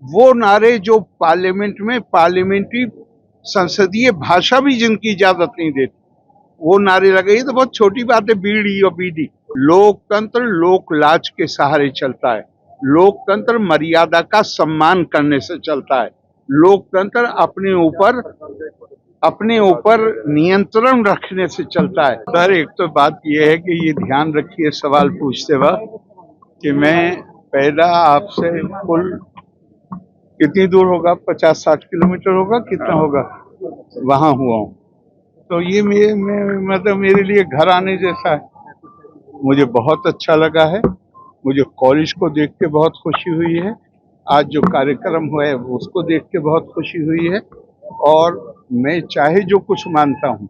वो नारे जो पार्लियामेंट में पार्लियामेंट्री संसदीय भाषा भी जिनकी इजाजत नहीं देती, वो नारे लगे। तो बहुत छोटी बात है, बीड़ी और बीडी। लोकतंत्र लोक लाज के सहारे चलता है। लोकतंत्र मर्यादा का सम्मान करने से चलता है। लोकतंत्र अपने ऊपर नियंत्रण रखने से चलता है। सर, एक तो बात यह है कि ये ध्यान रखिए सवाल पूछते वक्त कि मैं पैदा आपसे कुल कितनी दूर होगा, 50-60 किलोमीटर होगा, कितना होगा, वहां हुआ हूँ। तो ये मतलब मेरे लिए घर आने जैसा है। मुझे बहुत अच्छा लगा है। मुझे कॉलेज को देख के बहुत खुशी हुई है। आज जो कार्यक्रम हुआ है उसको देख के बहुत खुशी हुई है। और मैं चाहे जो कुछ मानता हूँ,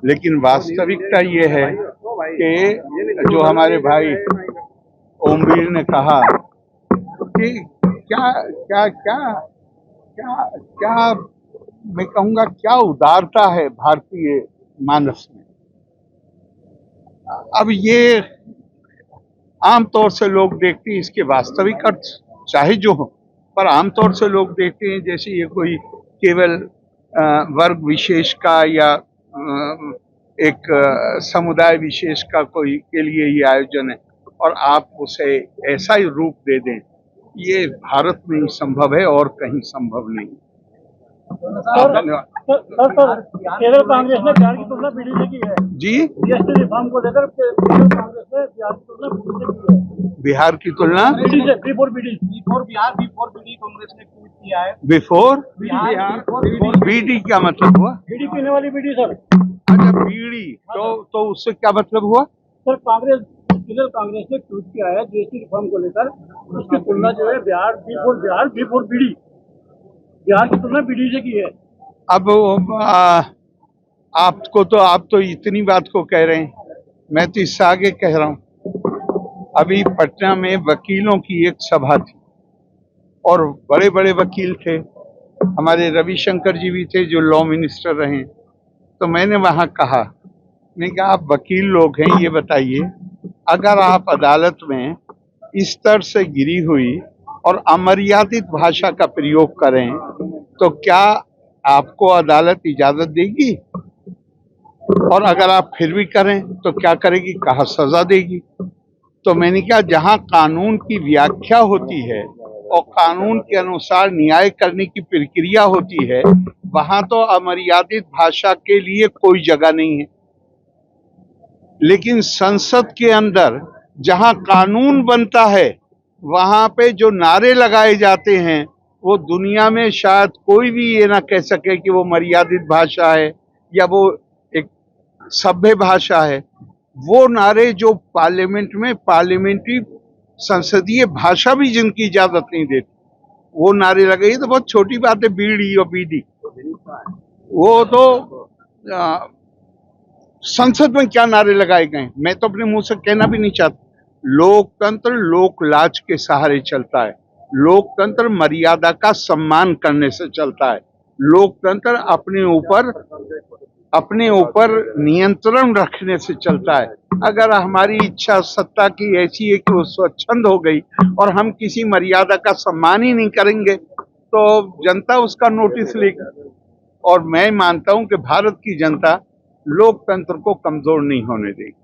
लेकिन वास्तविकता ये है कि जो हमारे भाई ओमवीर ने कहा कि क्या क्या क्या क्या क्या मैं कहूँगा क्या उदारता है भारतीय मानस में। अब ये आमतौर से लोग देखते हैं, इसके वास्तविक अर्थ चाहे जो हो, पर आमतौर से लोग देखते हैं जैसे ये कोई केवल वर्ग विशेष का या एक समुदाय विशेष का कोई के लिए ये आयोजन है, और आप उसे ऐसा ही रूप दे दें, ये भारत में ही संभव है और कहीं संभव नहीं। धन्यवाद। केरल कांग्रेस ने बिहार की तुलना बीडी से की है जी, जीएसटी रिफॉर्म को लेकर केरल कांग्रेस ने बिहार की तुलना बीडी से की है। बिहार बिफोर बीडी कांग्रेस ने ट्वीट किया है। बिफोर बीडी क्या मतलब हुआ? बीडी पीने वाली बीडी सर। अच्छा, बीड़ी। तो उससे क्या मतलब हुआ सर? केरल कांग्रेस ने ट्वीट किया है जीएसटी रिफॉर्म को लेकर, उसकी तुलना जो है बिहार बिफोर बीडी, बिहार की तुलना बीडी से की है। अब आप तो इतनी बात को कह रहे हैं, मैं तो इससे आगे कह रहा हूं। अभी पटना में वकीलों की एक सभा थी और बड़े बड़े वकील थे। हमारे रविशंकर जी भी थे जो लॉ मिनिस्टर रहे। तो मैंने वहां कहा, आप वकील लोग हैं, ये बताइए, अगर आप अदालत में इस तरह से गिरी हुई और अमर्यादित भाषा का प्रयोग करें तो क्या आपको अदालत इजाजत देगी? और अगर आप फिर भी करें तो क्या करेगी? कहा सजा देगी। तो मैंने कहा, जहां कानून की व्याख्या होती है और कानून के अनुसार न्याय करने की प्रक्रिया होती है, वहां तो अमर्यादित भाषा के लिए कोई जगह नहीं है। लेकिन संसद के अंदर जहां कानून बनता है, वहां पे जो नारे लगाए जाते हैं, वो दुनिया में शायद कोई भी ये ना कह सके कि वो मर्यादित भाषा है या वो एक सभ्य भाषा है। वो नारे जो पार्लियामेंट में पार्लियामेंट्री संसदीय भाषा भी जिनकी इजाजत नहीं देती, वो नारे लगे। ये तो बहुत छोटी बात है, बीड़ी और बीडी। वो तो संसद में क्या नारे लगाए गए, मैं तो अपने मुंह से कहना भी नहीं चाहता। लोकतंत्र लोक लाज के सहारे चलता है। लोकतंत्र मर्यादा का सम्मान करने से चलता है। लोकतंत्र अपने ऊपर नियंत्रण रखने से चलता है। अगर हमारी इच्छा सत्ता की ऐसी है कि वो स्वच्छंद हो गई और हम किसी मर्यादा का सम्मान ही नहीं करेंगे, तो जनता उसका नोटिस लेगी। और मैं मानता हूं कि भारत की जनता लोकतंत्र को कमजोर नहीं होने देगी।